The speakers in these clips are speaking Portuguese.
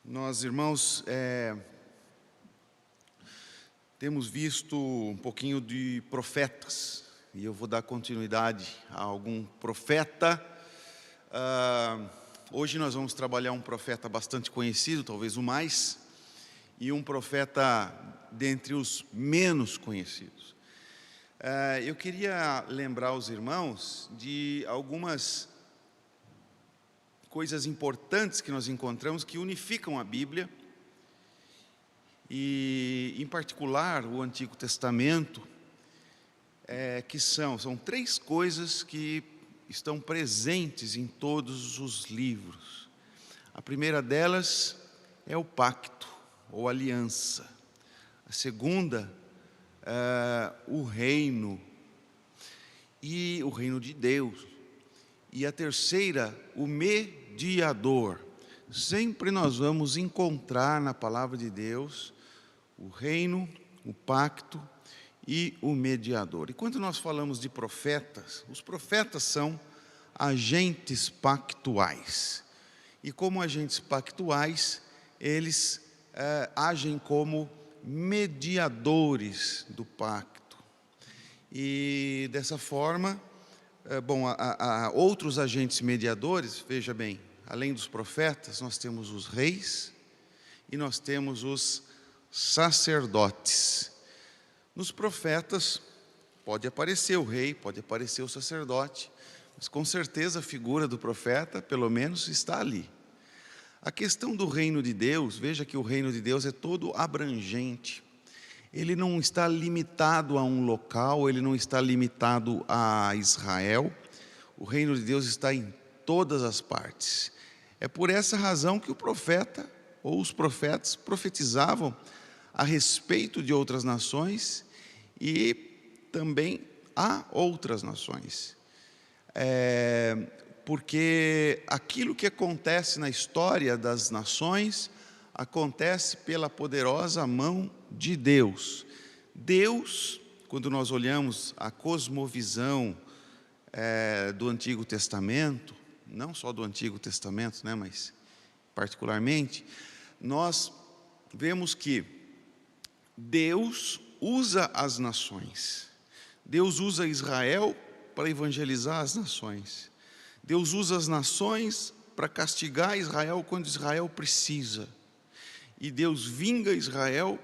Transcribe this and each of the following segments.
Nós, irmãos, temos visto um pouquinho de profetas, e eu vou dar continuidade a algum profeta. Hoje nós vamos trabalhar um profeta bastante conhecido, talvez o mais, e um profeta dentre os menos conhecidos. Eu queria lembrar os irmãos de algumas coisas importantes que nós encontramos que unificam a Bíblia e, em particular, o Antigo Testamento, que são três coisas que estão presentes em todos os livros. A primeira delas é o pacto ou aliança. A segunda, o reino e o reino de Deus. E a terceira, o mediador. Sempre nós vamos encontrar na palavra de Deus o reino, o pacto e o mediador. E quando nós falamos de profetas, os profetas são agentes pactuais. E como agentes pactuais, eles agem como mediadores do pacto. E dessa forma, há outros agentes mediadores, veja bem, além dos profetas, nós temos os reis e nós temos os sacerdotes. Nos profetas pode aparecer o rei, pode aparecer o sacerdote, mas com certeza a figura do profeta, pelo menos, está ali. A questão do reino de Deus, veja que o reino de Deus é todo abrangente. Ele não está limitado a um local, ele não está limitado a Israel. O reino de Deus está em todas as partes. É por essa razão que o profeta, ou os profetas, profetizavam a respeito de outras nações e também a outras nações. Porque aquilo que acontece na história das nações acontece pela poderosa mão de Deus. Deus, quando nós olhamos a cosmovisão do Antigo Testamento, não só do Antigo Testamento, mas particularmente, nós vemos que Deus usa as nações. Deus usa Israel para evangelizar as nações. Deus usa as nações para castigar Israel quando Israel precisa. E Deus vinga Israel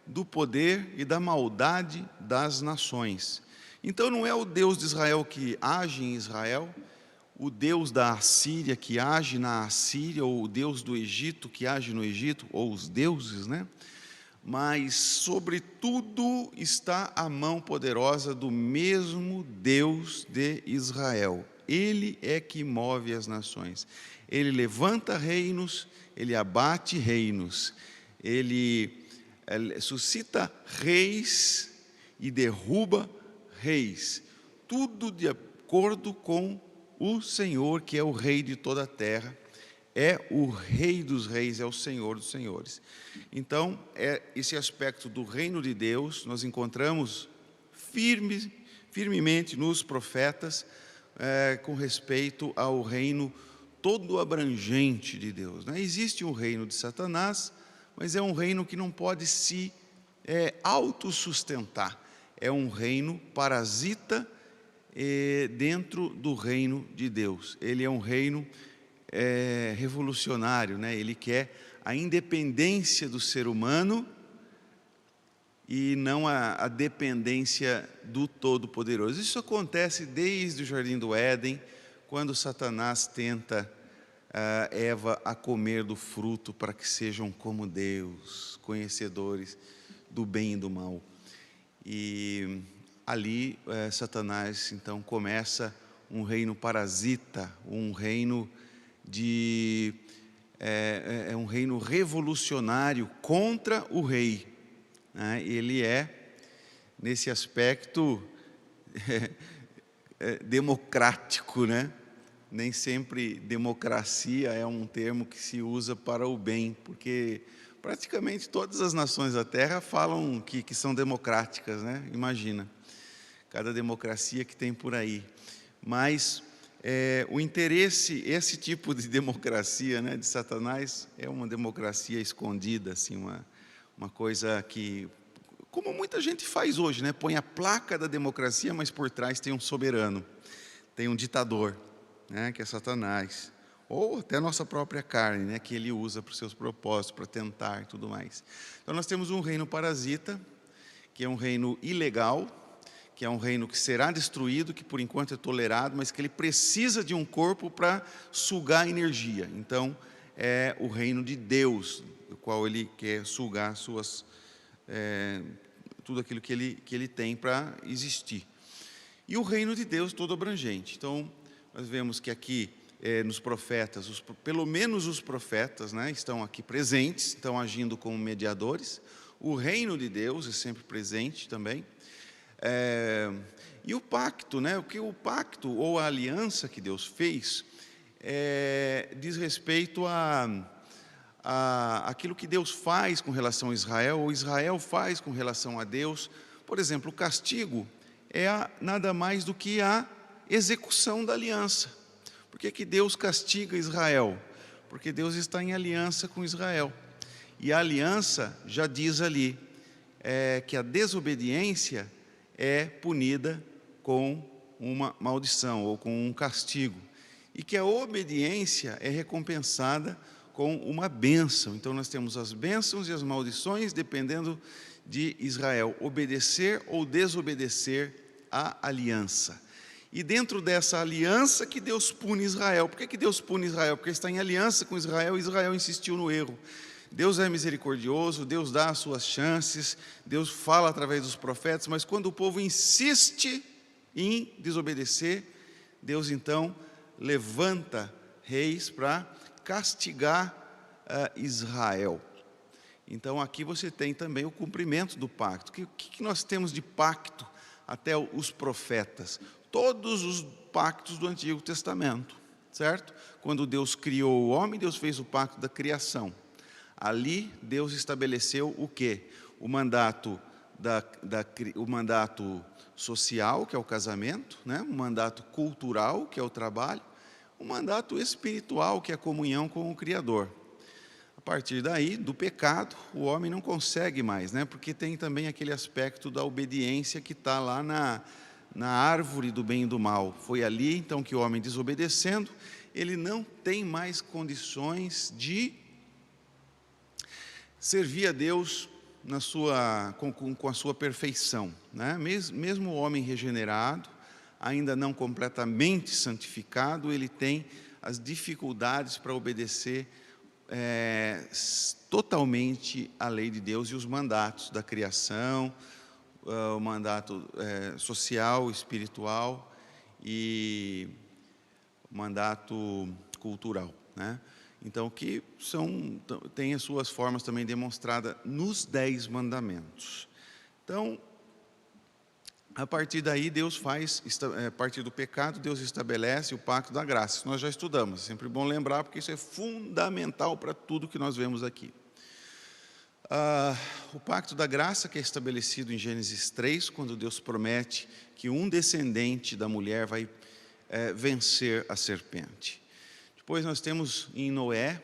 do poder e da maldade das nações. Então não é o Deus de Israel que age em Israel, o Deus da Assíria que age na Assíria, ou o Deus do Egito que age no Egito, ou os deuses, Mas sobretudo está a mão poderosa do mesmo Deus de Israel. Ele é que move as nações. Ele levanta reinos, ele abate reinos, ele suscita reis e derruba reis, tudo de acordo com o Senhor, que é o rei de toda a terra, é o rei dos reis, é o Senhor dos senhores. Então, esse aspecto do reino de Deus, nós encontramos firmemente nos profetas, com respeito ao reino todo abrangente de Deus. Existe um reino de Satanás, mas é um reino que não pode se autossustentar. É um reino parasita dentro do reino de Deus. Ele é um reino revolucionário, Ele quer a independência do ser humano e não a dependência do Todo-Poderoso. Isso acontece desde o Jardim do Éden, quando Satanás tenta Eva a comer do fruto para que sejam como Deus, conhecedores do bem e do mal. E ali Satanás então começa um reino parasita, um reino um reino revolucionário contra o rei. Ele nesse aspecto, democrático, Nem sempre democracia é um termo que se usa para o bem, porque praticamente todas as nações da Terra falam que são democráticas, Imagina, cada democracia que tem por aí. Mas o interesse, esse tipo de democracia, né, de Satanás, é uma democracia escondida, assim, uma coisa que, como muita gente faz hoje, né, põe a placa da democracia, mas por trás tem um soberano, tem um ditador, né, que é Satanás, ou até a nossa própria carne, né, que ele usa para os seus propósitos, para tentar e tudo mais. Então nós temos um reino parasita, que é um reino ilegal, que é um reino que será destruído, que por enquanto é tolerado, mas que ele precisa de um corpo para sugar energia. Então é o reino de Deus, do qual ele quer sugar tudo aquilo que ele tem para existir. E o reino de Deus todo abrangente. Então nós vemos que aqui nos profetas, pelo menos os profetas, né, estão aqui presentes, estão agindo como mediadores. O reino de Deus é sempre presente também. E o pacto, né, o pacto ou a aliança que Deus fez diz respeito aquilo que Deus faz com relação a Israel, ou Israel faz com relação a Deus. Por exemplo, o castigo é nada mais do que a execução da aliança. Por que Deus castiga Israel? Porque Deus está em aliança com Israel. E a aliança já diz ali que a desobediência é punida com uma maldição ou com um castigo. E que a obediência é recompensada com uma bênção. Então nós temos as bênçãos e as maldições dependendo de Israel obedecer ou desobedecer à aliança. E dentro dessa aliança que Deus pune Israel. Por que Deus pune Israel? Porque está em aliança com Israel e Israel insistiu no erro. Deus é misericordioso, Deus dá as suas chances, Deus fala através dos profetas, mas quando o povo insiste em desobedecer, Deus então levanta reis para castigar Israel. Então aqui você tem também o cumprimento do pacto. O que nós temos de pacto até os profetas? Todos os pactos do Antigo Testamento, certo? Quando Deus criou o homem, Deus fez o pacto da criação. Ali Deus estabeleceu o quê? O mandato, o mandato social, que é o casamento, né? O mandato cultural, que é o trabalho, o mandato espiritual, que é a comunhão com o Criador. A partir daí, do pecado, o homem não consegue mais, né? Porque tem também aquele aspecto da obediência que está lá na árvore do bem e do mal. Foi ali, então, que o homem desobedecendo, ele não tem mais condições de servir a Deus com a sua perfeição, né? Mesmo o homem regenerado, ainda não completamente santificado, ele tem as dificuldades para obedecer totalmente a lei de Deus e os mandatos da criação, o mandato social, espiritual e o mandato cultural, né? Então, que tem as suas formas também demonstradas nos 10 mandamentos. Então, a partir daí, a partir do pecado, Deus estabelece o pacto da graça. Isso nós já estudamos, é sempre bom lembrar, porque isso é fundamental para tudo que nós vemos aqui. O pacto da graça, que é estabelecido em Gênesis 3, quando Deus promete que um descendente da mulher vai vencer a serpente. Depois nós temos em Noé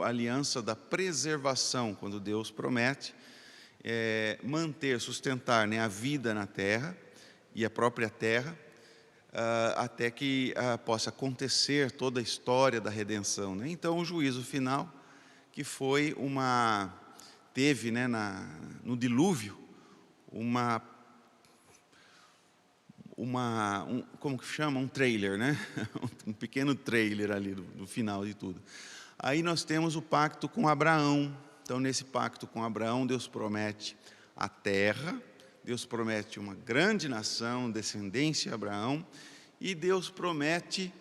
a aliança da preservação, quando Deus promete sustentar, né, a vida na terra e a própria terra, até que possa acontecer toda a história da redenção, né? Então o juízo final, que foi teve, né, no dilúvio, como que chama? Um trailer, né? Um pequeno trailer ali do final de tudo. Aí nós temos o pacto com Abraão. Então, nesse pacto com Abraão, Deus promete a terra, Deus promete uma grande nação, descendência de Abraão, e Deus promete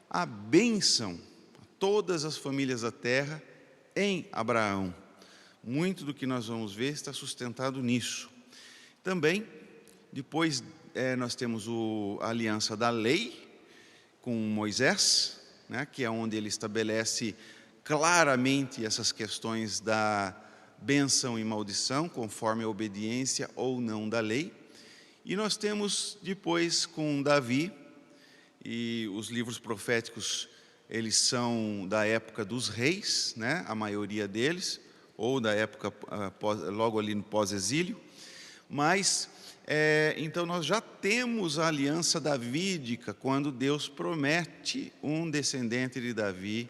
a bênção a todas as famílias da terra em Abraão. Muito do que nós vamos ver está sustentado nisso. Também, depois nós temos a aliança da lei com Moisés, né, que é onde ele estabelece claramente essas questões da bênção e maldição, conforme a obediência ou não da lei. E nós temos depois com Davi, e os livros proféticos, eles são da época dos reis, né? A maioria deles, ou da época logo ali no pós-exílio. Mas, então nós já temos a aliança davídica, quando Deus promete um descendente de Davi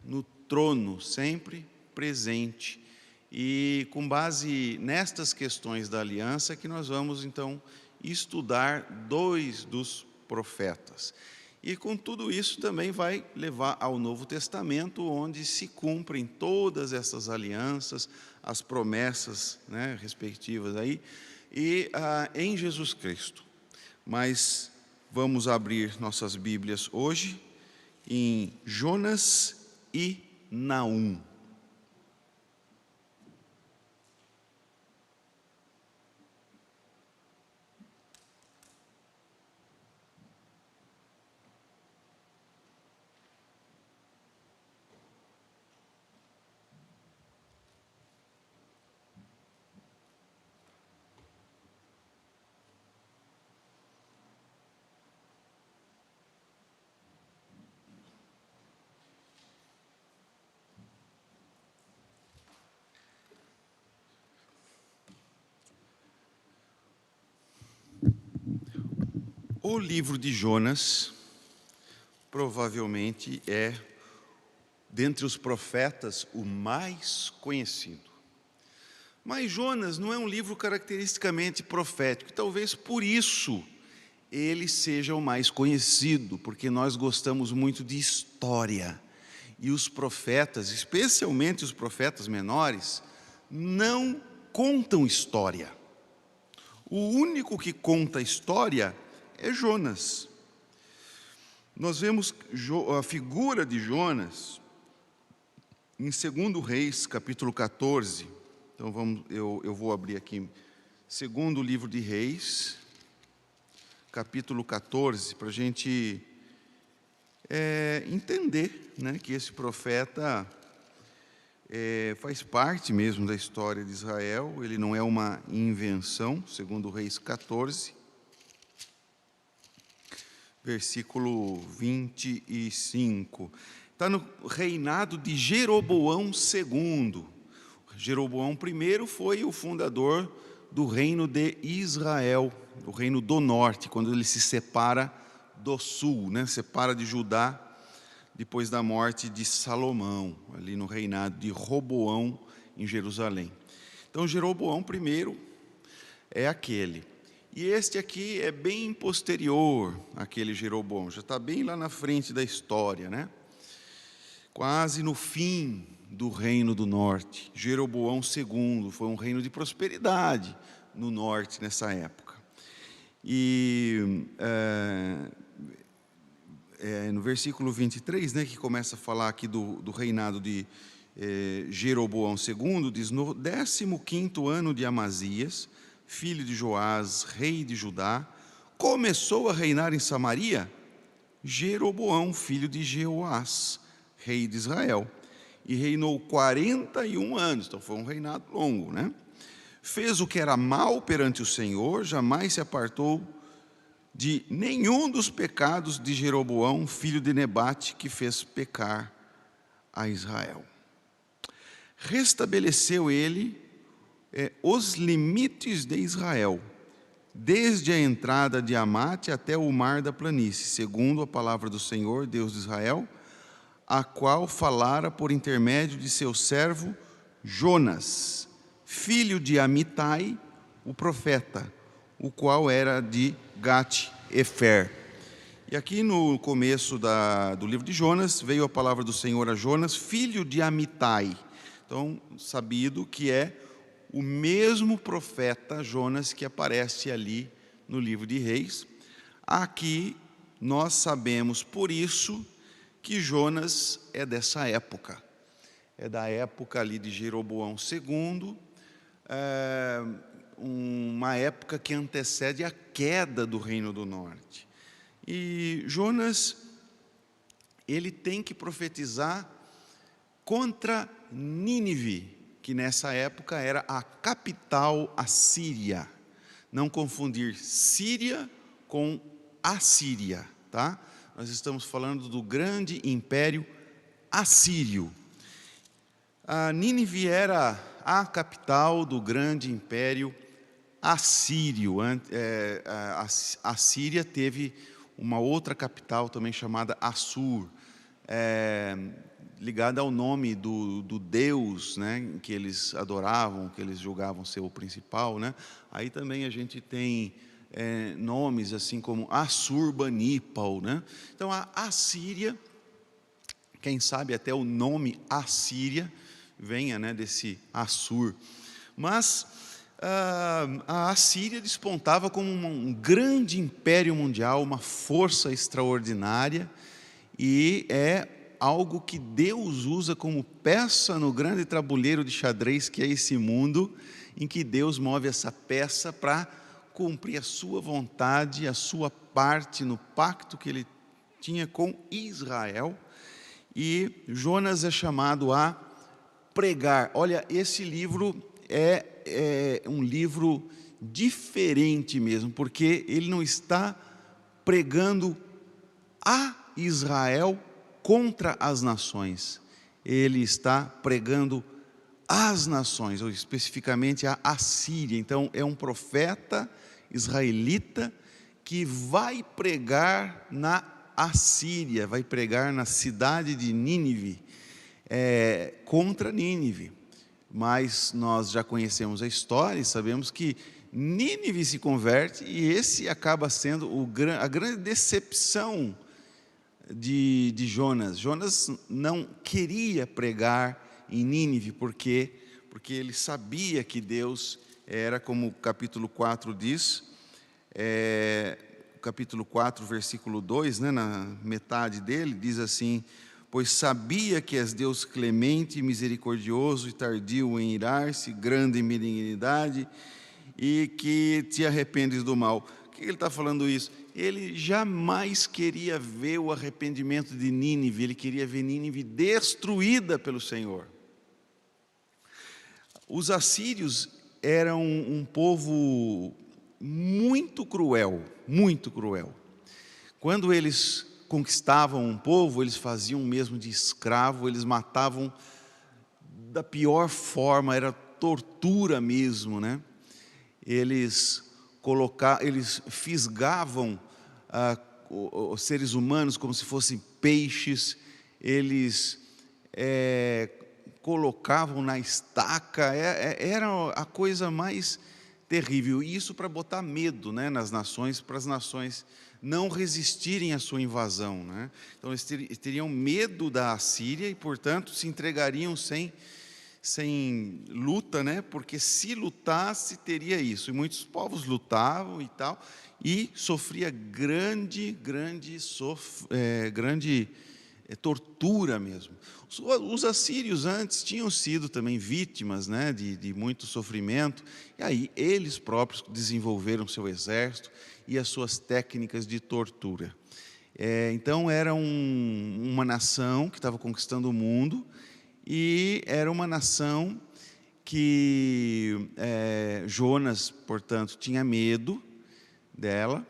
no trono, sempre presente. E com base nestas questões da aliança que nós vamos então estudar 2 dos profetas. E com tudo isso também vai levar ao Novo Testamento, onde se cumprem todas essas alianças, as promessas, né, respectivas aí, e em Jesus Cristo. Mas vamos abrir nossas Bíblias hoje em Jonas e Naum. O livro de Jonas provavelmente é, dentre os profetas, o mais conhecido. Mas Jonas não é um livro caracteristicamente profético, talvez por isso ele seja o mais conhecido, porque nós gostamos muito de história. E os profetas, especialmente os profetas menores, não contam história. O único que conta história é Jonas. Nós vemos a figura de Jonas em 2 Reis, capítulo 14. Então eu vou abrir aqui, 2º livro de Reis, capítulo 14, para a gente entender, né, que esse profeta faz parte mesmo da história de Israel, ele não é uma invenção. 2 Reis 14, versículo 25. Está no reinado de Jeroboão II. Jeroboão I foi o fundador do reino de Israel, o reino do norte, quando ele se separa do sul, né? Separa de Judá, depois da morte de Salomão, ali no reinado de Roboão, em Jerusalém. Então, Jeroboão I é aquele. E este aqui é bem posterior àquele Jeroboão, já está bem lá na frente da história, né? Quase no fim do reino do norte. Jeroboão II foi um reino de prosperidade no norte nessa época. E no versículo 23, né, que começa a falar aqui do reinado de Jeroboão II, diz: no 15º ano de Amazias, filho de Joás, rei de Judá, começou a reinar em Samaria Jeroboão, filho de Jeoás, rei de Israel, e reinou 41 anos, então foi um reinado longo, né? Fez o que era mal perante o Senhor, jamais se apartou de nenhum dos pecados de Jeroboão, filho de Nebate, que fez pecar a Israel. Restabeleceu ele os limites de Israel, desde a entrada de Amate até o mar da planície, segundo a palavra do Senhor, Deus de Israel, a qual falara por intermédio de seu servo Jonas, filho de Amitai, o profeta, o qual era de Gat-Efer. E aqui no começo do livro de Jonas, veio a palavra do Senhor a Jonas, filho de Amitai. Então, sabido que é o mesmo profeta Jonas que aparece ali no livro de Reis. Aqui nós sabemos, por isso, que Jonas é dessa época. É da época ali de Jeroboão II, uma época que antecede a queda do Reino do Norte. E Jonas, ele tem que profetizar contra Nínive, que nessa época era a capital assíria. Não confundir Síria com Assíria, tá? nós estamos falando do grande império assírio. A Nínive era a capital do grande império assírio. A Síria teve uma outra capital também chamada Assur, ligada ao nome do deus, né, que eles adoravam, que eles julgavam ser o principal, né? Aí também a gente tem nomes assim como Assurbanipal, né? Então a Assíria, quem sabe até o nome Assíria venha, né, desse Assur. Mas a Assíria despontava como um grande império mundial, uma força extraordinária, e é algo que Deus usa como peça no grande tabuleiro de xadrez que é esse mundo, em que Deus move essa peça para cumprir a sua vontade, a sua parte no pacto que ele tinha com Israel. E Jonas é chamado a pregar. Olha, esse livro é um livro diferente mesmo, porque ele não está pregando a Israel contra as nações, ele está pregando às nações, ou especificamente a Assíria. Então é um profeta israelita que vai pregar na Assíria, vai pregar na cidade de Nínive, contra Nínive. Mas nós já conhecemos a história e sabemos que Nínive se converte, e esse acaba sendo a grande decepção de Jonas. Jonas não queria pregar em Nínive, porque ele sabia que Deus era, como o capítulo 4 diz, capítulo 4, versículo 2, né, na metade dele, diz assim: pois sabia que és Deus clemente, misericordioso e tardio em irar-se, grande em benignidade, e que te arrependes do mal. Por que ele está falando isso? Ele jamais queria ver o arrependimento de Nínive, ele queria ver Nínive destruída pelo Senhor. Os assírios eram um povo muito cruel, muito cruel. Quando eles conquistavam um povo, eles faziam mesmo de escravo, eles matavam da pior forma, era tortura mesmo, né? Eles fisgavam os seres humanos como se fossem peixes, eles colocavam na estaca, era a coisa mais terrível. E isso para botar medo, né, nas nações, para as nações não resistirem à sua invasão, né? Então eles teriam medo da Assíria e, portanto, se entregariam sem luta, né? Porque se lutasse teria isso. E muitos povos lutavam e tal, e sofria grande tortura mesmo. Os assírios antes tinham sido também vítimas, né, de muito sofrimento, e aí eles próprios desenvolveram seu exército e as suas técnicas de tortura. Então era uma nação que estava conquistando o mundo, e era uma nação que Jonas, portanto, tinha medo dela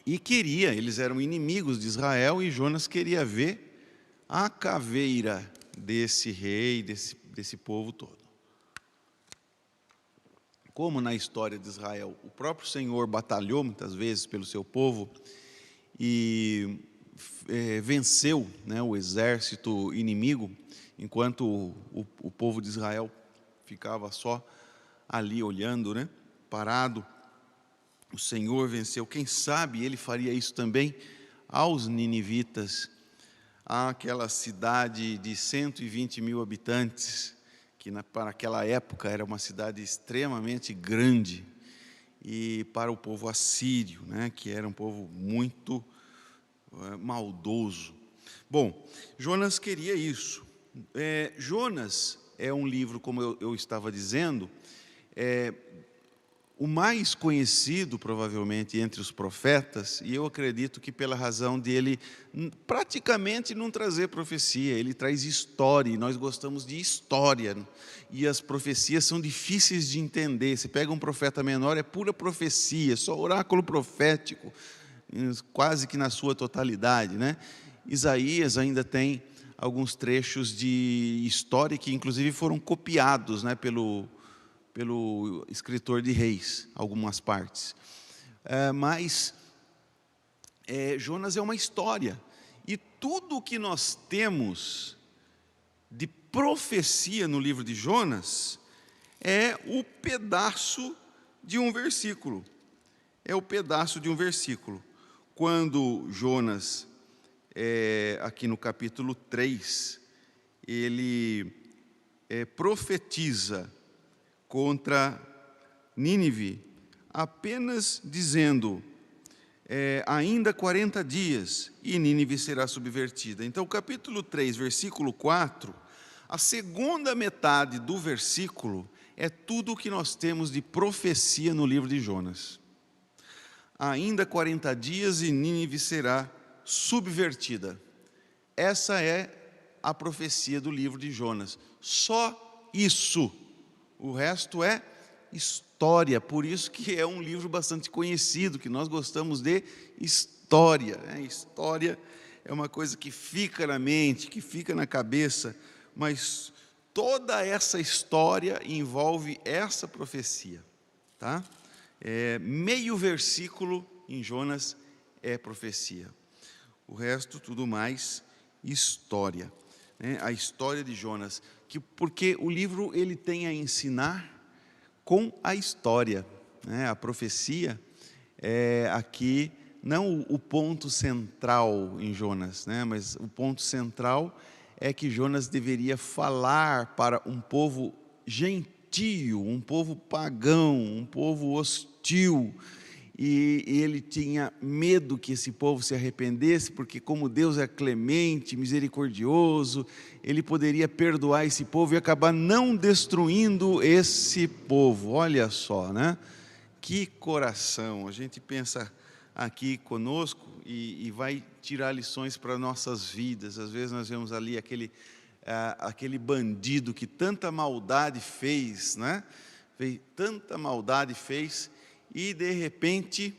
e eles eram inimigos de Israel, e Jonas queria ver a caveira desse rei, desse povo todo. Como na história de Israel, o próprio Senhor batalhou muitas vezes pelo seu povo e venceu, né, o exército inimigo, enquanto o povo de Israel ficava só ali olhando, né, parado. O Senhor venceu. Quem sabe Ele faria isso também aos ninivitas, àquela cidade de 120 mil habitantes, que para aquela época era uma cidade extremamente grande, e para o povo assírio, né, que era um povo muito maldoso. Bom, Jonas queria isso. Jonas é um livro, como eu estava dizendo, o mais conhecido provavelmente entre os profetas, e eu acredito que pela razão dele praticamente não trazer profecia, ele traz história, e nós gostamos de história, e as profecias são difíceis de entender. Você pega um profeta menor, é pura profecia, só oráculo profético, quase que na sua totalidade, né? Isaías ainda tem alguns trechos de história que inclusive foram copiados, né, pelo escritor de Reis, algumas partes. Mas Jonas é uma história, e tudo o que nós temos de profecia no livro de Jonas é o pedaço de um versículo. É o pedaço de um versículo. Quando Jonas, aqui no capítulo 3, ele profetiza contra Nínive, apenas dizendo, ainda 40 dias e Nínive será subvertida. Então, capítulo 3, versículo 4, a segunda metade do versículo é tudo o que nós temos de profecia no livro de Jonas. Ainda 40 dias e Nínive será subvertida. Essa é a profecia do livro de Jonas. Só isso. O resto é história. Por isso que é um livro bastante conhecido, que nós gostamos de história. História é uma coisa que fica na mente, que fica na cabeça, mas toda essa história envolve essa profecia, tá? Meio versículo em Jonas é profecia. O resto, tudo mais, história. A história de Jonas, porque o livro ele tem a ensinar com a história. A profecia é aqui não o ponto central em Jonas, mas o ponto central é que Jonas deveria falar para um povo gentio, um povo pagão, um povo hostil, e ele tinha medo que esse povo se arrependesse, porque como Deus é clemente, misericordioso, ele poderia perdoar esse povo e acabar não destruindo esse povo. Olha só, né? Que coração! A gente pensa aqui conosco e vai tirar lições para nossas vidas. Às vezes nós vemos ali aquele bandido que tanta maldade fez, né? Tanta maldade fez, e de repente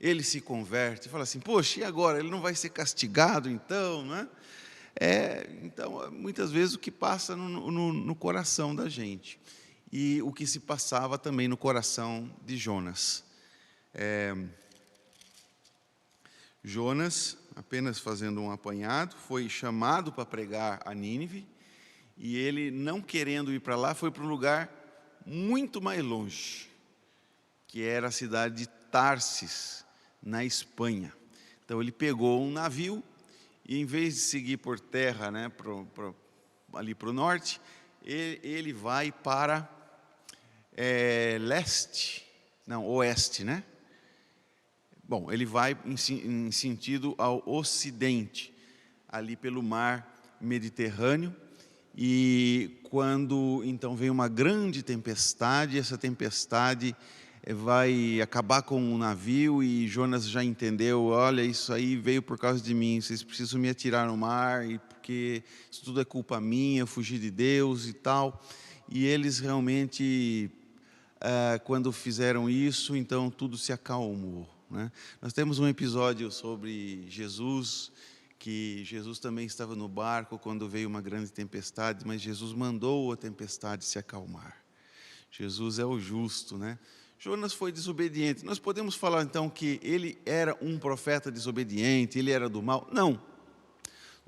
ele se converte, fala assim, poxa, e agora? Ele não vai ser castigado então, né? Então, muitas vezes o que passa no coração da gente, e o que se passava também no coração de Jonas. Jonas, apenas fazendo um apanhado, foi chamado para pregar a Nínive, e ele, não querendo ir para lá, foi para um lugar muito mais longe, que era a cidade de Tarsis, na Espanha. Então ele pegou um navio e, em vez de seguir por terra, né, ali para o norte, ele vai para oeste, né? Bom, ele vai em sentido ao ocidente, ali pelo mar Mediterrâneo, e quando então vem uma grande tempestade, essa tempestade vai acabar com o navio, e Jonas já entendeu, olha, isso aí veio por causa de mim, vocês precisam me atirar no mar, e porque isso tudo é culpa minha, eu fugi de Deus e tal. E eles realmente, quando fizeram isso, então tudo se acalmou, né? Nós temos um episódio sobre Jesus, que Jesus também estava no barco quando veio uma grande tempestade, mas Jesus mandou a tempestade se acalmar. Jesus é o justo, né? Jonas foi desobediente. Nós podemos falar então que ele era um profeta desobediente, ele era do mal? Não,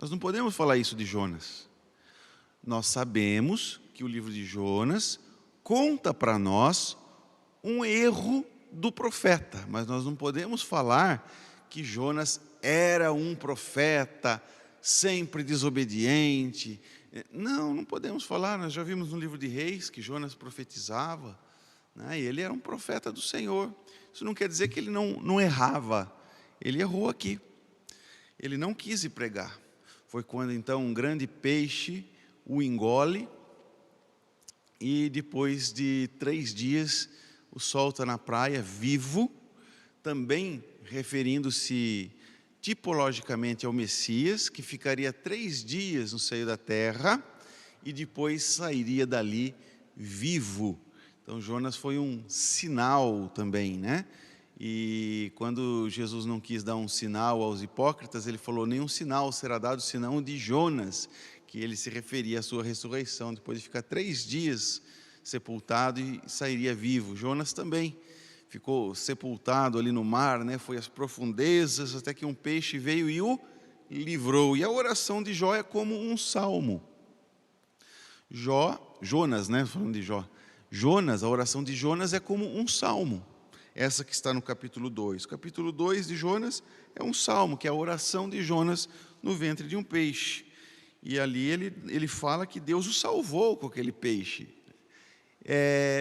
nós não podemos falar isso de Jonas. Nós sabemos que o livro de Jonas conta para nós um erro do profeta, mas nós não podemos falar que Jonas era um profeta sempre desobediente. Não podemos falar. Nós já vimos no livro de Reis que Jonas profetizava, né? E ele era um profeta do Senhor. Isso não quer dizer que ele não errava. Ele errou aqui. Ele não quis ir pregar. Foi quando então um grande peixe o engole, e depois de 3 dias o solta na praia vivo, também referindo-se tipologicamente ao Messias, que ficaria 3 dias no seio da terra e depois sairia dali vivo. Então Jonas foi um sinal também, né? E quando Jesus não quis dar um sinal aos hipócritas, ele falou: nenhum sinal será dado senão o de Jonas, que ele se referia à sua ressurreição, depois de ficar 3 dias sepultado e sairia vivo. Jonas também ficou sepultado ali no mar, né? Foi às profundezas, até que um peixe veio e o livrou. E a oração de Jó é como um salmo. Jonas, né? Falando de Jó. Jonas, a oração de Jonas é como um salmo. Essa que está no capítulo 2. O capítulo 2 de Jonas é um salmo, que é a oração de Jonas no ventre de um peixe. E ali ele fala que Deus o salvou com aquele peixe.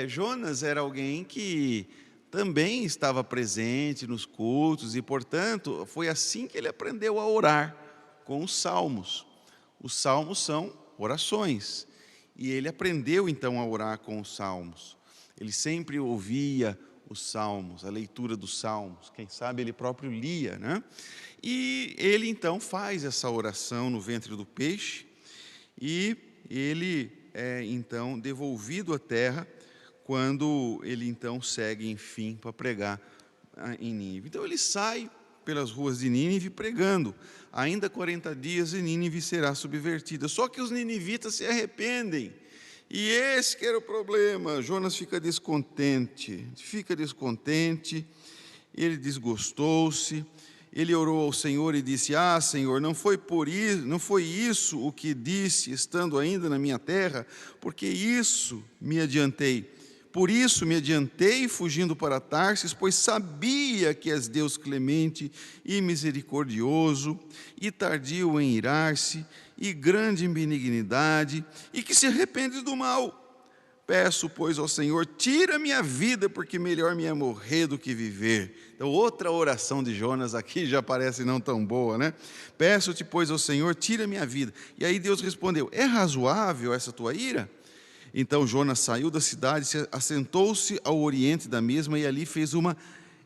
Jonas era alguém que também estava presente nos cultos e, portanto, foi assim que ele aprendeu a orar, com os salmos. Os salmos são orações. E ele aprendeu, então, a orar com os salmos. Ele sempre ouvia os salmos, a leitura dos salmos, quem sabe ele próprio lia, né? E ele então faz essa oração no ventre do peixe, e ele é então devolvido à terra, quando ele então segue, enfim, para pregar em Nínive. Então ele sai pelas ruas de Nínive pregando: ainda 40 dias e Nínive será subvertida. Só que os ninivitas se arrependem. E esse que era o problema. Jonas fica descontente, ele desgostou-se, ele orou ao Senhor e disse: Senhor, não foi isso o que disse, estando ainda na minha terra, por isso me adiantei, fugindo para Tarsis, pois sabia que és Deus clemente e misericordioso, e tardio em irar-se, e grande em benignidade, e que se arrepende do mal. Peço, pois, ao Senhor, tira minha vida, porque melhor me é morrer do que viver. Então, outra oração de Jonas aqui já parece não tão boa, né? Peço-te, pois, ao Senhor, tira minha vida. E aí Deus respondeu: é razoável essa tua ira? Então Jonas saiu da cidade, assentou-se ao oriente da mesma, e ali fez uma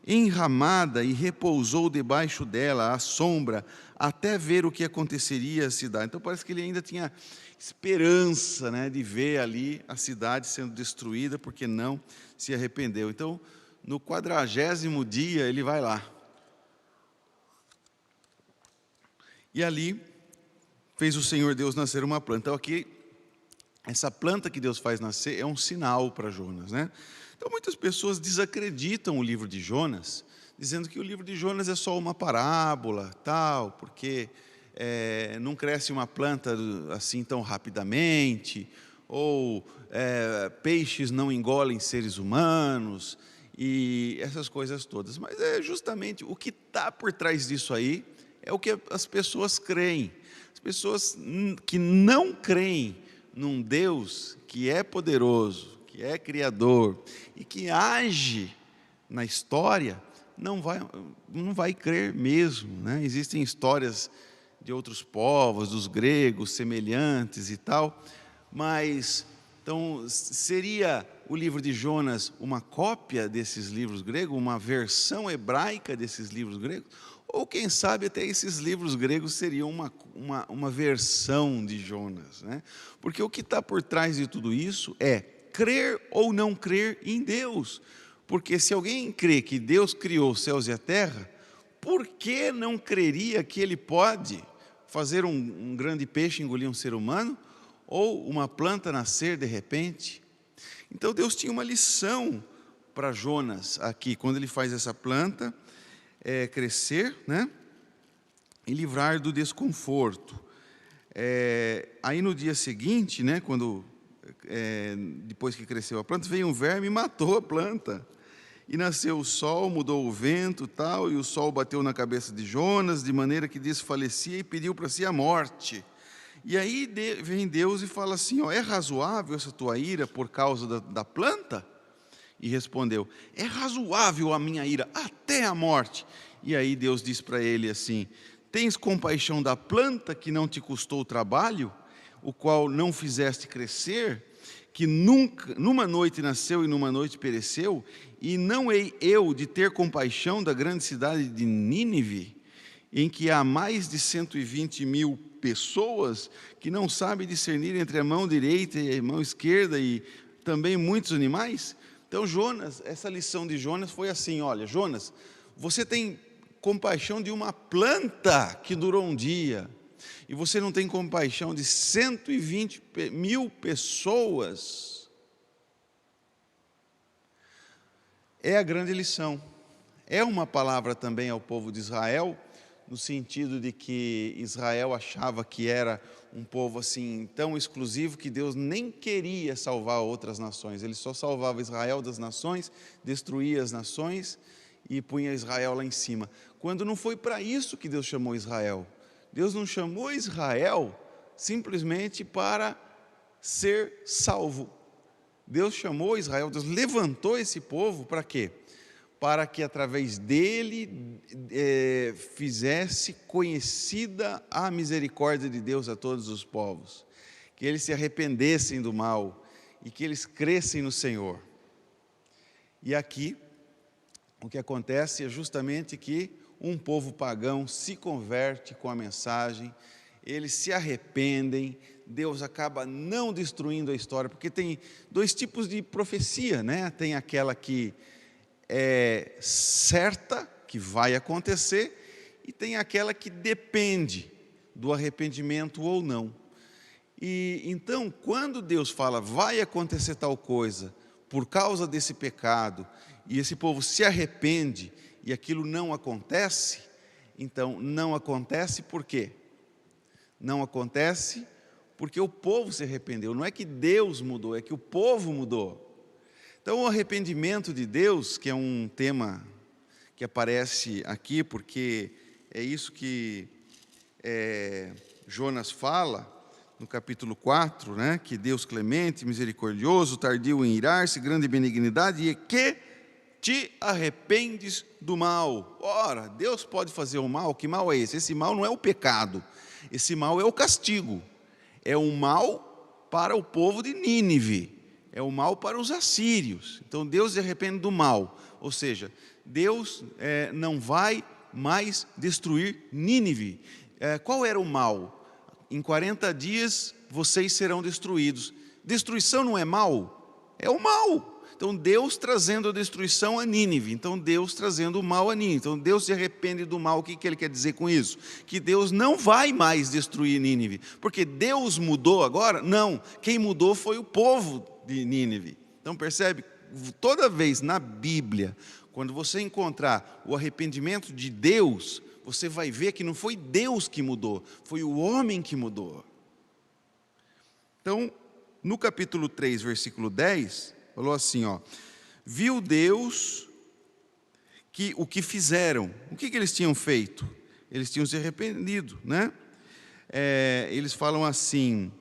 enramada e repousou debaixo dela, à sombra, até ver o que aconteceria à cidade. Então parece que ele ainda tinha esperança, né, de ver ali a cidade sendo destruída, porque não se arrependeu. Então, no 40º dia, ele vai lá. E ali fez o Senhor Deus nascer uma planta. Então aqui, essa planta que Deus faz nascer é um sinal para Jonas, né? Então muitas pessoas desacreditam o livro de Jonas, dizendo que o livro de Jonas é só uma parábola, tal, porque não cresce uma planta assim tão rapidamente, ou peixes não engolem seres humanos, e essas coisas todas. Mas é justamente o que está por trás disso aí, é o que as pessoas creem. As pessoas que não creem num Deus que é poderoso, que é criador e que age na história, não vai crer mesmo, né? Existem histórias de outros povos, dos gregos, semelhantes e tal, mas então seria o livro de Jonas uma cópia desses livros gregos, uma versão hebraica desses livros gregos? Ou quem sabe até esses livros gregos seriam uma versão de Jonas, né? Porque o que está por trás de tudo isso é crer ou não crer em Deus. Porque se alguém crê que Deus criou os céus e a terra, por que não creria que Ele pode fazer um grande peixe engolir um ser humano? Ou uma planta nascer de repente? Então Deus tinha uma lição para Jonas aqui, quando Ele faz essa planta crescer, né? E livrar do desconforto. Aí no dia seguinte, né, depois que cresceu a planta, veio um verme e matou a planta. E nasceu o sol, mudou o vento, tal, e o sol bateu na cabeça de Jonas, de maneira que desfalecia e pediu para si a morte. E aí vem Deus e fala assim: é razoável essa tua ira por causa da planta? E respondeu: é razoável a minha ira até a morte. E aí Deus diz para ele assim: tens compaixão da planta que não te custou trabalho, o qual não fizeste crescer, que numa noite nasceu e numa noite pereceu, e não hei eu de ter compaixão da grande cidade de Nínive, em que há mais de 120.000 pessoas que não sabem discernir entre a mão direita e a mão esquerda, e também muitos animais? Então Jonas, essa lição de Jonas foi assim: olha, Jonas, você tem compaixão de uma planta que durou um dia, e você não tem compaixão de 120.000 pessoas. É a grande lição. É uma palavra também ao povo de Israel, no sentido de que Israel achava que era um povo assim tão exclusivo que Deus nem queria salvar outras nações. Ele só salvava Israel das nações, destruía as nações e punha Israel lá em cima. Quando não foi para isso que Deus chamou Israel. Deus não chamou Israel simplesmente para ser salvo. Deus chamou Israel, Deus levantou esse povo para quê? Para que através dele fizesse conhecida a misericórdia de Deus a todos os povos, que eles se arrependessem do mal e que eles crescem no Senhor. E aqui, o que acontece é justamente que um povo pagão se converte com a mensagem, eles se arrependem, Deus acaba não destruindo a história, porque tem dois tipos de profecia, né? Tem aquela que é certa, que vai acontecer, e tem aquela que depende do arrependimento ou não. E então, quando Deus fala, vai acontecer tal coisa, por causa desse pecado, e esse povo se arrepende, e aquilo não acontece, então não acontece por quê? Não acontece porque o povo se arrependeu, não é que Deus mudou, é que o povo mudou. Então, o arrependimento de Deus, que é um tema que aparece aqui, porque é isso que Jonas fala, no capítulo 4, né, que Deus clemente, misericordioso, tardio em irar-se, grande benignidade, e que te arrependes do mal. Ora, Deus pode fazer o mal, que mal é esse? Esse mal não é o pecado, esse mal é o castigo, é um mal para o povo de Nínive. É o mal para os assírios. Então Deus se arrepende do mal. Ou seja, Deus não vai mais destruir Nínive. Qual era o mal? Em 40 dias vocês serão destruídos. Destruição não é mal? É o mal. Então Deus trazendo a destruição a Nínive. Então Deus trazendo o mal a Nínive. Então Deus se arrepende do mal. O que ele quer dizer com isso? Que Deus não vai mais destruir Nínive. Porque Deus mudou agora? Não. Quem mudou foi o povo de Nínive. Então percebe, toda vez na Bíblia, quando você encontrar o arrependimento de Deus, você vai ver que não foi Deus que mudou, foi o homem que mudou. Então, no capítulo 3, versículo 10, falou assim, ó: viu Deus o que fizeram. O que eles tinham feito? Eles tinham se arrependido, né? Eles falam assim,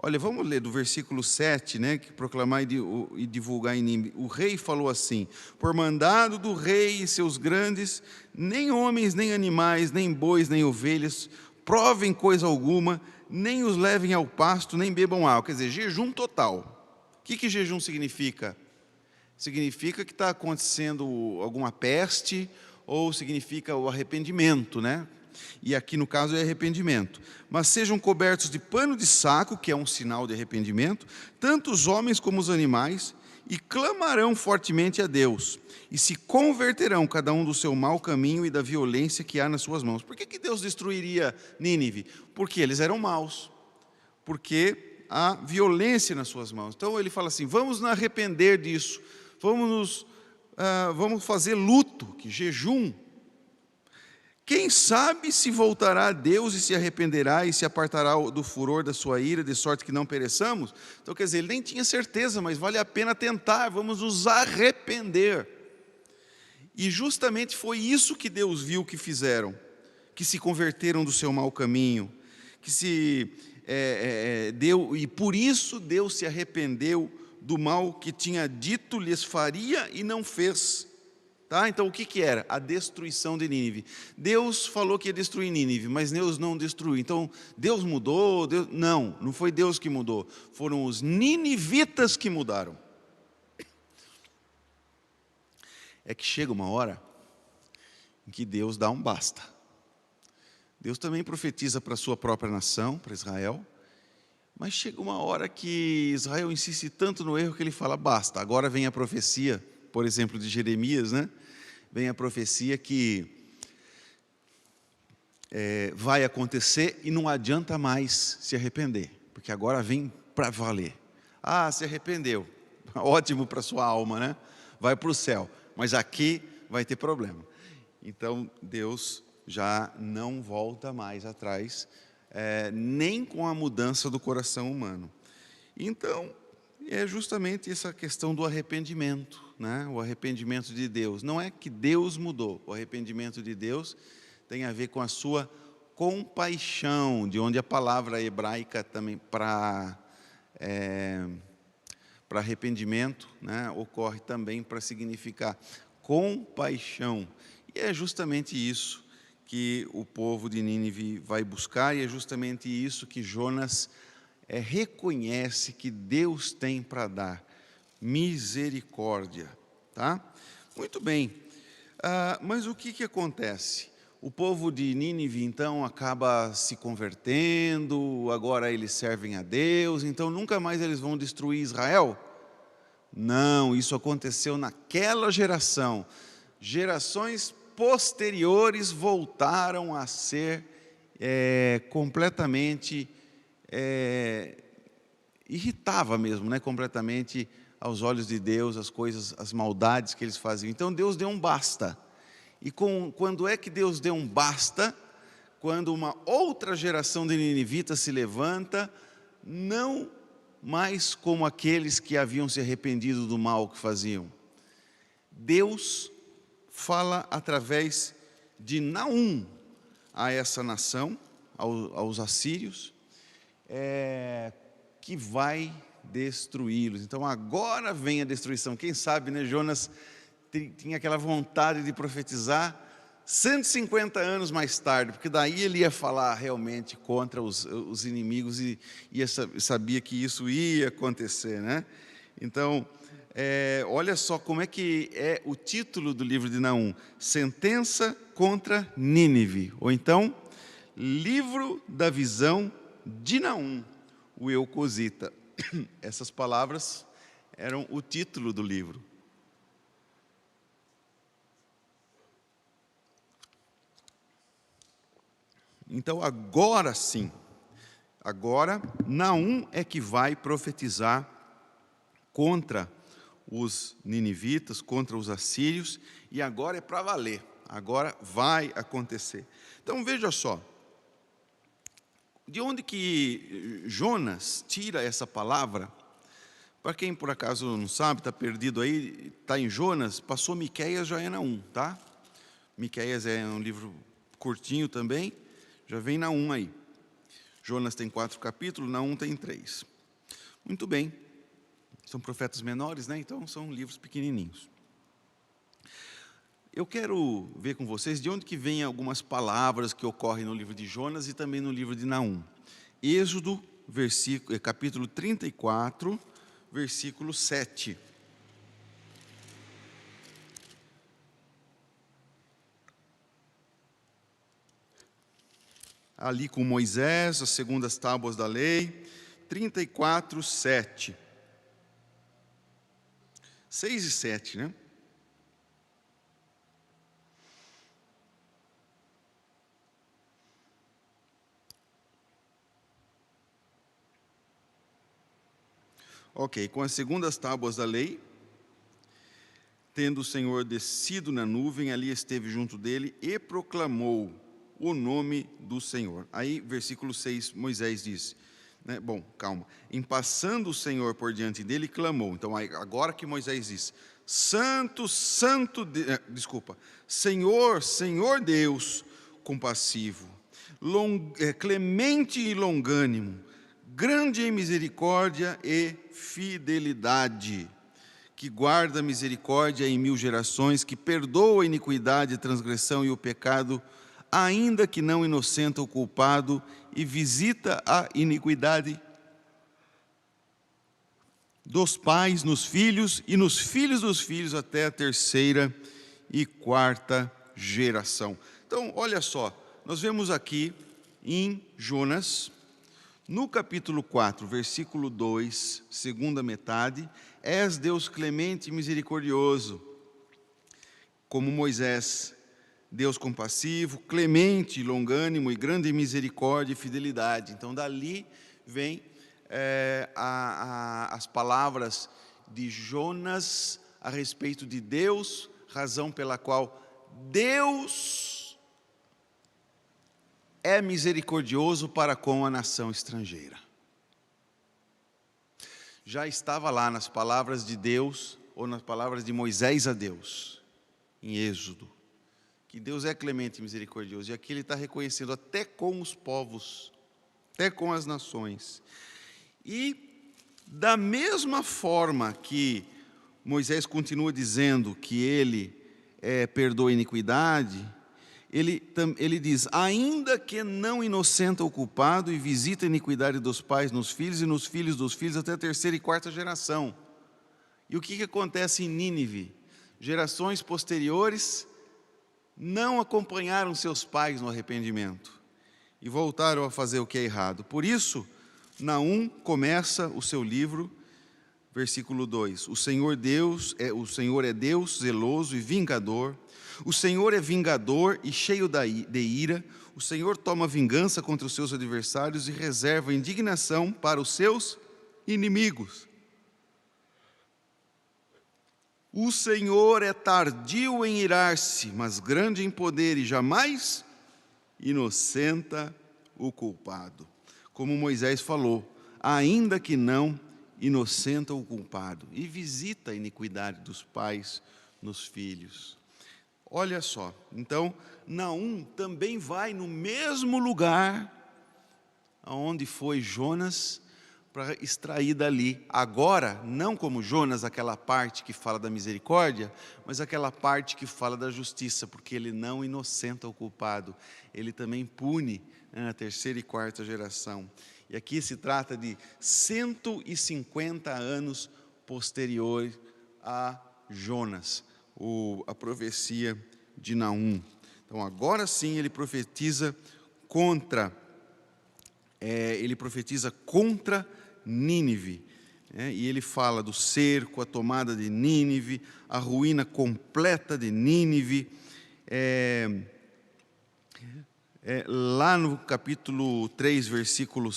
olha, vamos ler do versículo 7, né, que proclamar e divulgar em Nínive. O rei falou assim: por mandado do rei e seus grandes, nem homens, nem animais, nem bois, nem ovelhas, provem coisa alguma, nem os levem ao pasto, nem bebam água. Quer dizer, jejum total. O que jejum significa? Significa que está acontecendo alguma peste, ou significa o arrependimento, né? E aqui no caso é arrependimento. Mas sejam cobertos de pano de saco, que é um sinal de arrependimento, tanto os homens como os animais, e clamarão fortemente a Deus, e se converterão cada um do seu mau caminho e da violência que há nas suas mãos. Por que Deus destruiria Nínive? Porque eles eram maus, porque há violência nas suas mãos. Então ele fala assim, vamos nos arrepender disso, vamos fazer luto, que jejum. Quem sabe se voltará a Deus e se arrependerá e se apartará do furor da sua ira, de sorte que não pereçamos? Então, quer dizer, ele nem tinha certeza, mas vale a pena tentar, vamos nos arrepender. E justamente foi isso que Deus viu que fizeram, que se converteram do seu mau caminho, que e por isso Deus se arrependeu do mal que tinha dito lhes faria e não fez. Tá? Então o que era? A destruição de Nínive. Deus falou que ia destruir Nínive, mas Deus não destruiu. Então Deus mudou? Não foi Deus que mudou. Foram os ninivitas que mudaram. É que chega uma hora em que Deus dá um basta. Deus também profetiza para a sua própria nação, para Israel, Mas chega uma hora que Israel insiste tanto no erro que ele fala, basta, agora vem a profecia, por exemplo, de Jeremias, né? Vem a profecia que vai acontecer e não adianta mais se arrepender, porque agora vem para valer. Ah, se arrependeu, ótimo para sua alma, né? Vai para o céu, mas aqui vai ter problema. Então Deus já não volta mais atrás, nem com a mudança do coração humano. Então é justamente essa questão do arrependimento, né? O arrependimento de Deus. Não é que Deus mudou, o arrependimento de Deus tem a ver com a sua compaixão, de onde a palavra hebraica também para arrependimento, né, ocorre também para significar compaixão. E é justamente isso que o povo de Nínive vai buscar, e é justamente isso que Jonas reconhece que Deus tem para dar, misericórdia. Tá? Muito bem, mas o que acontece? O povo de Nínive, então, acaba se convertendo, agora eles servem a Deus, então nunca mais eles vão destruir Israel? Não, isso aconteceu naquela geração. Gerações posteriores voltaram a ser completamente, irritava mesmo, né? Completamente aos olhos de Deus, as coisas, as maldades que eles faziam. Então Deus deu um basta. E quando é que Deus deu um basta? Quando uma outra geração de ninivitas se levanta, não mais como aqueles que haviam se arrependido do mal que faziam. Deus fala através de Naum a essa nação, aos assírios, que vai destruí-los. Então agora vem a destruição. Quem sabe, né, Jonas tinha aquela vontade de profetizar 150 anos mais tarde, porque daí ele ia falar realmente contra os inimigos e sabia que isso ia acontecer, né? Então, olha só como é que é o título do livro de Naum: Sentença contra Nínive, ou então, Livro da Visão de Naum, o Eucosita. Essas palavras eram o título do livro. Então agora sim, agora Naum é que vai profetizar contra os ninivitas, contra os assírios, e agora é para valer, agora vai acontecer. Então veja só, de onde que Jonas tira essa palavra? Para quem por acaso não sabe, está perdido aí, está em Jonas, passou Miqueias, já é Naum, tá? Miqueias é um livro curtinho também, já vem Naum aí. Jonas tem 4 capítulos, Naum tem 3. Muito bem. São profetas menores, né? Então são livros pequenininhos. Eu quero ver com vocês de onde que vêm algumas palavras que ocorrem no livro de Jonas e também no livro de Naum. Êxodo, capítulo 34, versículo 7. Ali com Moisés, as segundas tábuas da lei, 34, 7. 6 e 7, né? Ok, com as segundas tábuas da lei, tendo o Senhor descido na nuvem, ali esteve junto dele e proclamou o nome do Senhor. Aí, versículo 6, Moisés diz, né, bom, calma, em passando o Senhor por diante dele, clamou. Então, agora que Moisés diz, Santo, Santo, Senhor, Senhor Deus, compassivo, clemente e longânimo, grande em misericórdia e fidelidade, que guarda a misericórdia em 1000 gerações, que perdoa a iniquidade, a transgressão e o pecado, ainda que não inocenta o culpado, e visita a iniquidade dos pais nos filhos e nos filhos dos filhos até a 3ª e 4ª geração. Então, olha só, nós vemos aqui em Jonas No capítulo 4, versículo 2, segunda metade, és Deus clemente e misericordioso, como Moisés, Deus compassivo, clemente, longânimo e grande em misericórdia e fidelidade. Então, dali vem as palavras de Jonas a respeito de Deus, razão pela qual Deus é misericordioso para com a nação estrangeira. Já estava lá nas palavras de Deus, ou nas palavras de Moisés a Deus, em Êxodo, que Deus é clemente e misericordioso, e aqui ele está reconhecendo até com os povos, até com as nações. E da mesma forma que Moisés continua dizendo que ele perdoa a iniquidade, ele diz, ainda que não inocenta o culpado e visita a iniquidade dos pais nos filhos e nos filhos dos filhos até a terceira e quarta geração. E o que acontece em Nínive? Gerações posteriores não acompanharam seus pais no arrependimento e voltaram a fazer o que é errado. Por isso, Naum começa o seu livro, versículo 2, o Senhor é Deus zeloso e vingador, o Senhor é vingador e cheio de ira, o Senhor toma vingança contra os seus adversários e reserva indignação para os seus inimigos. O Senhor é tardio em irar-se, mas grande em poder e jamais inocenta o culpado. Como Moisés falou, ainda que não inocenta o culpado, e visita a iniquidade dos pais nos filhos. Olha só, então, Naum também vai no mesmo lugar onde foi Jonas, para extrair dali, agora, não como Jonas, aquela parte que fala da misericórdia, mas aquela parte que fala da justiça, porque ele não inocenta o culpado, ele também pune a terceira e quarta geração. E aqui se trata de 150 anos posterior a Jonas, a profecia de Naum. Então agora sim ele profetiza contra Nínive, e ele fala do cerco, a tomada de Nínive, a ruína completa de Nínive. Lá no capítulo 3, versículo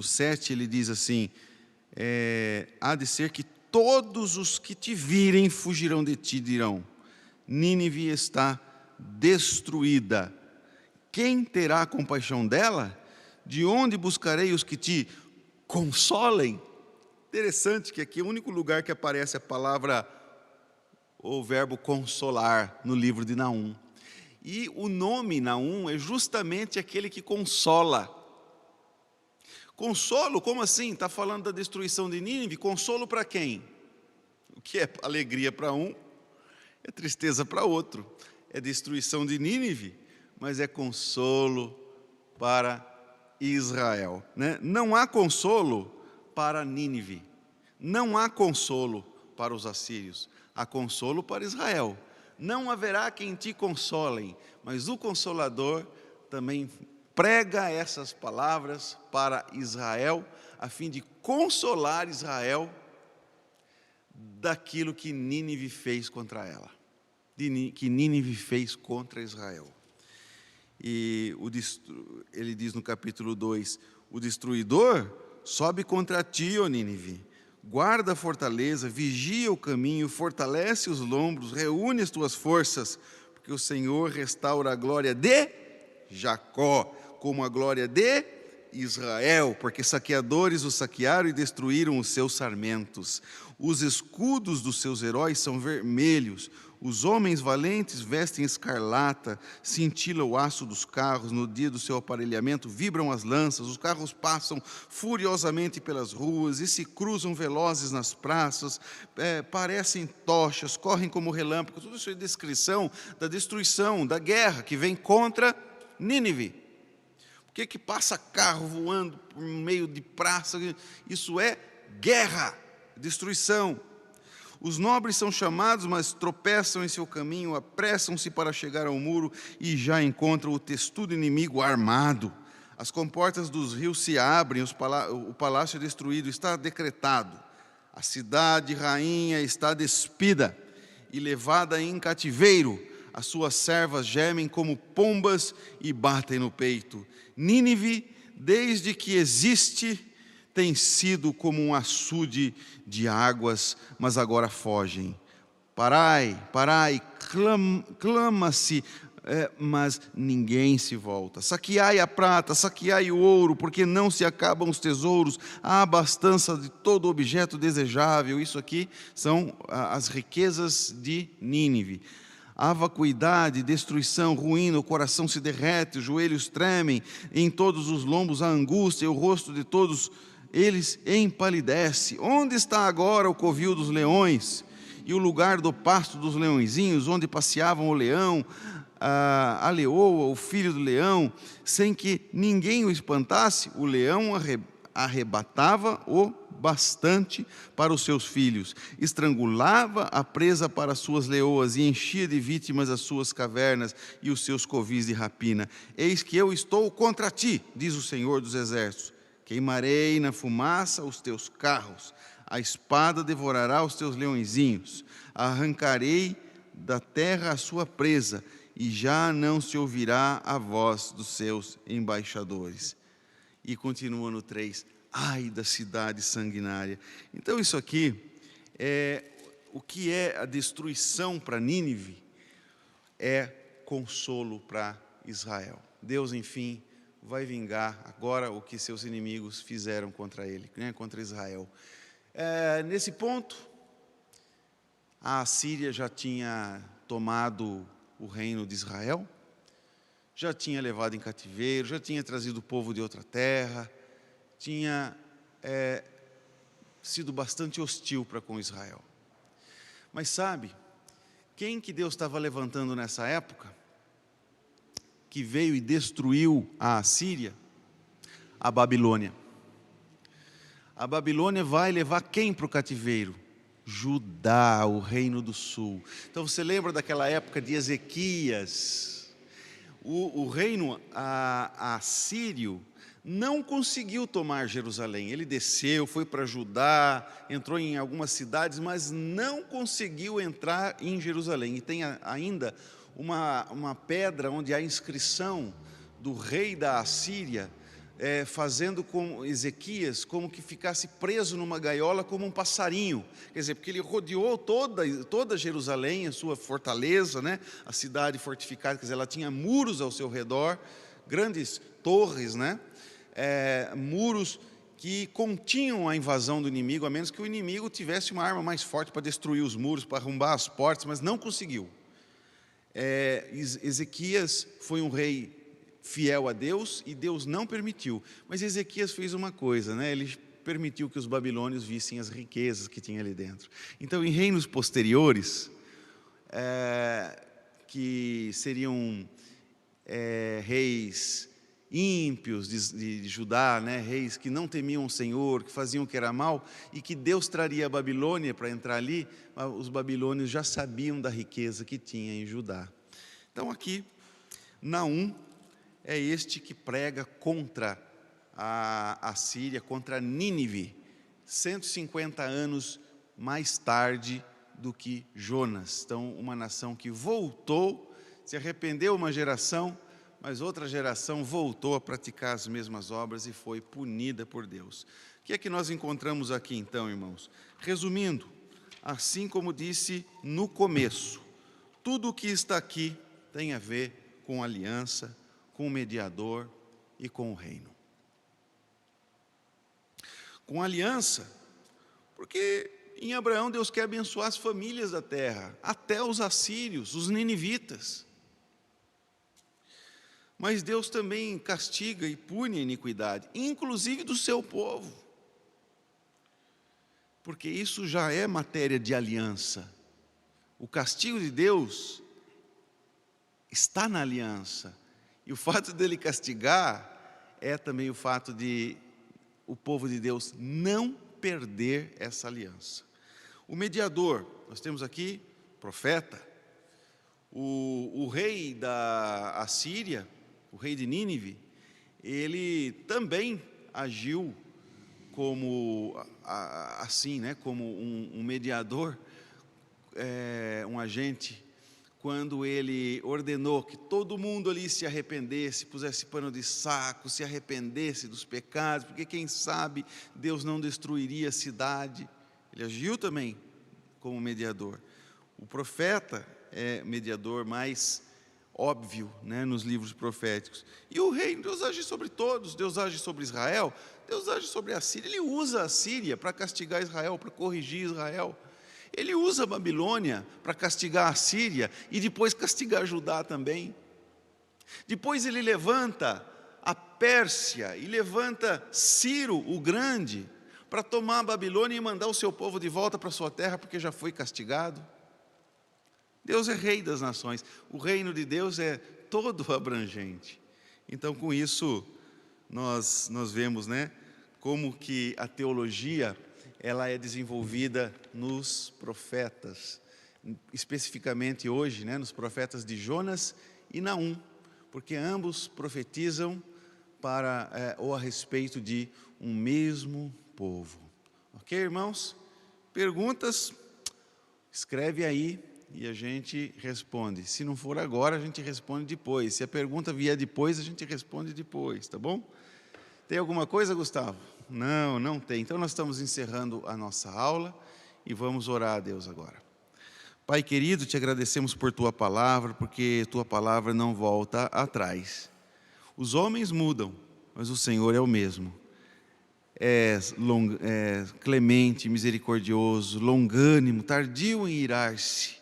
7, ele diz assim, há de ser que todos os que te virem fugirão de ti, dirão, Nínive está destruída. Quem terá compaixão dela? De onde buscarei os que te consolem? Interessante que aqui é o único lugar que aparece a palavra, o verbo consolar, no livro de Naum. E o nome Naum é justamente aquele que consola. Consolo, como assim? Está falando da destruição de Nínive? Consolo para quem? O que é alegria para um, é tristeza para outro. É destruição de Nínive, mas é consolo para Israel, né? Não há consolo para Nínive, não há consolo para os assírios, há consolo para Israel. Não haverá quem te consolem, mas o Consolador também prega essas palavras para Israel, a fim de consolar Israel daquilo que Nínive fez contra ela, que Nínive fez contra Israel. E ele diz no capítulo 2, o destruidor sobe contra ti, ó Nínive, guarda a fortaleza, vigia o caminho, fortalece os lombos, reúne as tuas forças, porque o Senhor restaura a glória de Jacó, como a glória de Israel, porque saqueadores o saquearam e destruíram os seus sarmentos. Os escudos dos seus heróis são vermelhos, os homens valentes vestem escarlata, cintila o aço dos carros, no dia do seu aparelhamento vibram as lanças, os carros passam furiosamente pelas ruas e se cruzam velozes nas praças, parecem tochas, correm como relâmpagos. Tudo isso é descrição da destruição, da guerra que vem contra Nínive. Por que passa carro voando por meio de praça? Isso é guerra, destruição. Os nobres são chamados, mas tropeçam em seu caminho, apressam-se para chegar ao muro e já encontram o testudo inimigo armado. as comportas dos rios se abrem, o palácio é destruído, está decretado. A cidade rainha está despida e levada em cativeiro. As suas servas gemem como pombas e batem no peito. Nínive, desde que existe, tem sido como um açude de águas, mas agora fogem. Parai, parai, clama-se, mas ninguém se volta. Saqueai a prata, saqueai o ouro, porque não se acabam os tesouros. Há abastança de todo objeto desejável. Isso aqui são as riquezas de Nínive. Há vacuidade, destruição, ruína, o coração se derrete, os joelhos tremem, em todos os lombos há angústia, o rosto de todos eles empalidece. Onde está agora o covil dos leões e o lugar do pasto dos leõezinhos, onde passeavam o leão, a leoa, o filho do leão, sem que ninguém o espantasse? O leão arrebatava o bastante para os seus filhos, estrangulava a presa para as suas leoas e enchia de vítimas as suas cavernas e os seus covis de rapina. Eis que eu estou contra ti, diz o Senhor dos Exércitos. Queimarei na fumaça os teus carros, a espada devorará os teus leõezinhos, arrancarei da terra a sua presa, e já não se ouvirá a voz dos seus embaixadores. E continua no 3, ai da cidade sanguinária. Então isso aqui é o que é a destruição para Nínive, é consolo para Israel. Deus, enfim, vai vingar agora o que seus inimigos fizeram contra ele, né, contra Israel. Nesse ponto, a Assíria já tinha tomado o reino de Israel, já tinha levado em cativeiro, já tinha trazido o povo de outra terra, tinha sido bastante hostil para com Israel. Mas sabe, quem que Deus estava levantando nessa época, que veio e destruiu a Assíria? A Babilônia. A Babilônia vai levar quem para o cativeiro? Judá, o reino do sul. Então você lembra daquela época de Ezequias? O reino assírio não conseguiu tomar Jerusalém. Ele desceu, foi para Judá, entrou em algumas cidades, mas não conseguiu entrar em Jerusalém. E tem ainda uma pedra onde há a inscrição do rei da Assíria, fazendo com Ezequias como que ficasse preso numa gaiola como um passarinho. Quer dizer, porque ele rodeou toda Jerusalém, a sua fortaleza, né? A cidade fortificada, quer dizer, ela tinha muros ao seu redor, grandes torres, né? Muros que continham a invasão do inimigo, a menos que o inimigo tivesse uma arma mais forte para destruir os muros, para arrombar as portas, mas não conseguiu. Ezequias foi um rei fiel a Deus e Deus não permitiu. Mas Ezequias fez uma coisa, né? Ele permitiu que os babilônios vissem as riquezas que tinha ali dentro. Então, em reinos posteriores, que seriam reis ímpios de Judá, né? Reis que não temiam o Senhor, que faziam o que era mal, e que Deus traria a Babilônia para entrar ali, os babilônios já sabiam da riqueza que tinha em Judá. Então aqui, Naum é este que prega contra a Síria, contra Nínive, 150 anos mais tarde do que Jonas. Então, uma nação que voltou, se arrependeu uma geração, mas outra geração voltou a praticar as mesmas obras e foi punida por Deus. O que é que nós encontramos aqui então, irmãos? Resumindo, assim como disse no começo, tudo o que está aqui tem a ver com aliança, com o mediador e com o reino. Com aliança, porque em Abraão Deus quer abençoar as famílias da terra, até os assírios, os ninivitas. Mas Deus também castiga e pune a iniquidade, inclusive do seu povo. Porque isso já é matéria de aliança. O castigo de Deus está na aliança. E o fato dele castigar é também o fato de o povo de Deus não perder essa aliança. O mediador, nós temos aqui profeta, o rei da Assíria, o rei de Nínive, ele também agiu como assim, né, como um mediador, um agente, quando ele ordenou que todo mundo ali se arrependesse, pusesse pano de saco, se arrependesse dos pecados, porque quem sabe Deus não destruiria a cidade. Ele agiu também como mediador. O profeta é mediador mais óbvio, né, nos livros proféticos. E o reino, Deus age sobre todos, Deus age sobre Israel, Deus age sobre a Síria. Ele usa a Síria para castigar Israel, para corrigir Israel. Ele usa a Babilônia para castigar a Síria e depois castigar Judá também. Depois ele levanta a Pérsia e levanta Ciro o Grande para tomar a Babilônia e mandar o seu povo de volta para a sua terra, porque já foi castigado. Deus é rei das nações. O reino de Deus é todo abrangente. Então, com isso, nós vemos, né, como que a teologia ela é desenvolvida nos profetas, especificamente hoje, né, nos profetas de Jonas e Naum, porque ambos profetizam para ou a respeito de um mesmo povo. Ok, irmãos? Perguntas? Escreve aí e a gente responde. Se não for agora, a gente responde depois. Se a pergunta vier depois, a gente responde depois, tá bom? Tem alguma coisa, Gustavo? Não, não tem. Então nós estamos encerrando a nossa aula e vamos orar a Deus agora. Pai querido, te agradecemos por tua palavra, porque tua palavra não volta atrás. Os homens mudam, mas o Senhor é o mesmo. É clemente, misericordioso, longânimo, tardio em irar-se.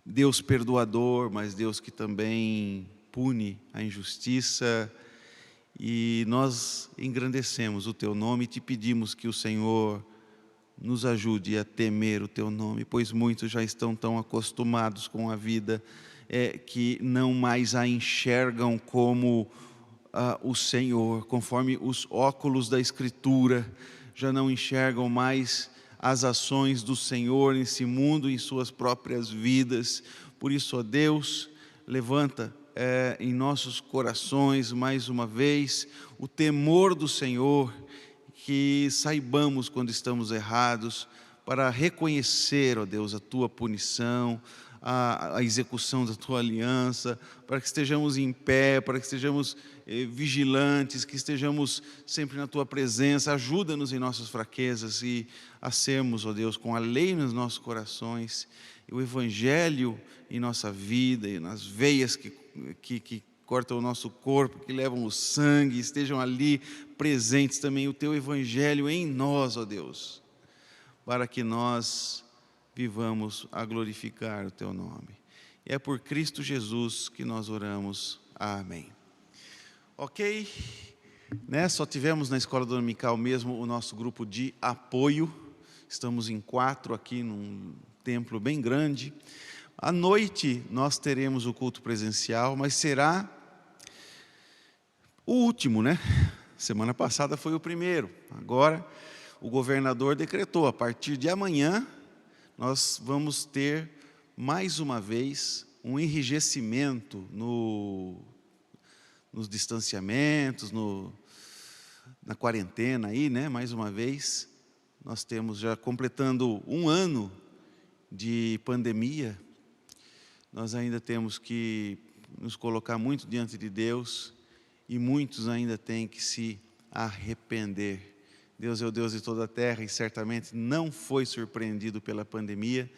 Deus perdoador, mas Deus que também pune a injustiça. E nós engrandecemos o teu nome e te pedimos que o Senhor nos ajude a temer o teu nome, pois muitos já estão tão acostumados com a vida que não mais a enxergam como o Senhor, conforme os óculos da Escritura, já não enxergam mais as ações do Senhor nesse mundo, em suas próprias vidas. Por isso, ó Deus, levanta em nossos corações, mais uma vez, o temor do Senhor, que saibamos quando estamos errados, para reconhecer, ó Deus, a Tua punição, a execução da Tua aliança, para que estejamos em pé, para que estejamos vigilantes, que estejamos sempre na Tua presença. Ajuda-nos em nossas fraquezas e a sermos, ó Deus, com a lei nos nossos corações, o Evangelho em nossa vida e nas veias que cortam o nosso corpo, que levam o sangue, estejam ali presentes também o Teu Evangelho em nós, ó Deus, para que nós vivamos a glorificar o Teu nome. E é por Cristo Jesus que nós oramos. Amém. Ok? Né? Só tivemos na escola dominical mesmo o nosso grupo de apoio. Estamos em 4 aqui num templo bem grande. À noite nós teremos o culto presencial, mas será o último, né? Semana passada foi o primeiro. Agora o governador decretou, a partir de amanhã nós vamos ter mais uma vez um enrijecimento nos distanciamentos, na quarentena aí, né? Mais uma vez, nós temos já completando 1 ano de pandemia. Nós ainda temos que nos colocar muito diante de Deus e muitos ainda têm que se arrepender. Deus é o Deus de toda a terra e certamente não foi surpreendido pela pandemia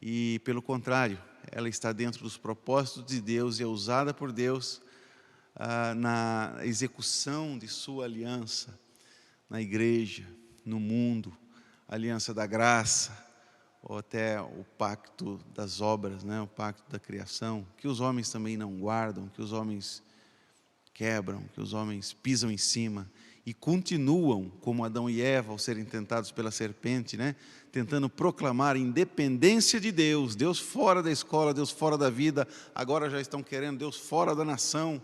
e, pelo contrário, ela está dentro dos propósitos de Deus e é usada por Deus na execução de sua aliança na igreja, no mundo, a aliança da graça, ou até o pacto das obras, né? O pacto da criação, que os homens também não guardam, que os homens quebram, que os homens pisam em cima e continuam como Adão e Eva ao serem tentados pela serpente, né? Tentando proclamar a independência de Deus, Deus fora da escola, Deus fora da vida, agora já estão querendo Deus fora da nação.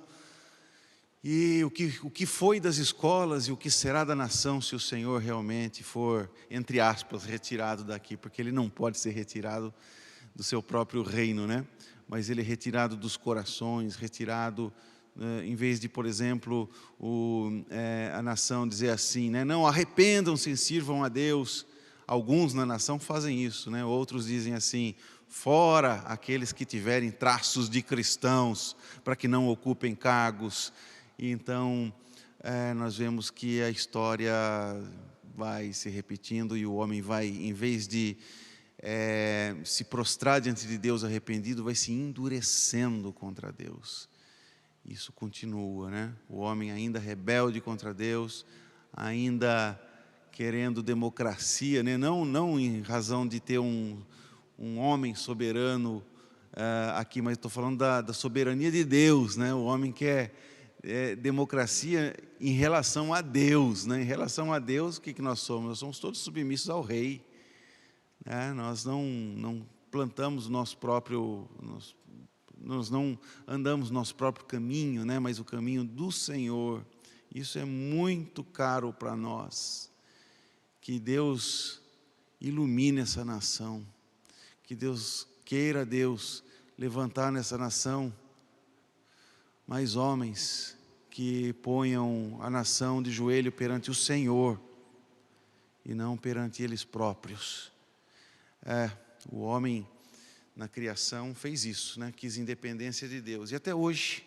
E o que foi das escolas e o que será da nação se o Senhor realmente for, entre aspas, retirado daqui, porque Ele não pode ser retirado do seu próprio reino, né? Mas Ele é retirado dos corações, retirado Em vez de, por exemplo, a nação dizer assim, né? Não, arrependam-se e sirvam a Deus. Alguns na nação fazem isso, né? Outros dizem assim, fora aqueles que tiverem traços de cristãos, para que não ocupem cargos. E então, nós vemos que a história vai se repetindo e o homem vai, em vez de se prostrar diante de Deus arrependido, vai se endurecendo contra Deus. Isso continua, né? O homem ainda rebelde contra Deus, ainda querendo democracia, né? Não em razão de ter um homem soberano aqui, mas estou falando da soberania de Deus, né? O homem quer democracia em relação a Deus, né? Em relação a Deus, o que nós somos? Nós somos todos submissos ao rei, né? Nós não plantamos o nosso próprio... Nós não andamos nosso próprio caminho, né? Mas o caminho do Senhor. Isso é muito caro para nós. Que Deus ilumine essa nação. Que Deus queira, levantar nessa nação mais homens que ponham a nação de joelho perante o Senhor e não perante eles próprios. O homem na criação fez isso, né? Quis independência de Deus. E até hoje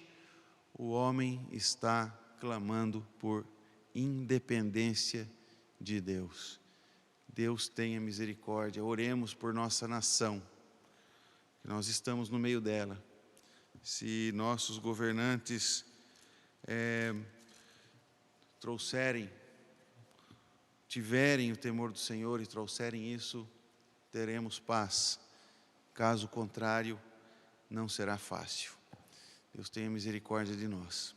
o homem está clamando por independência de Deus. Deus tenha misericórdia. Oremos por nossa nação, que nós estamos no meio dela. Se nossos governantes tiverem o temor do Senhor e trouxerem isso, teremos paz. Caso contrário, não será fácil. Deus tenha misericórdia de nós.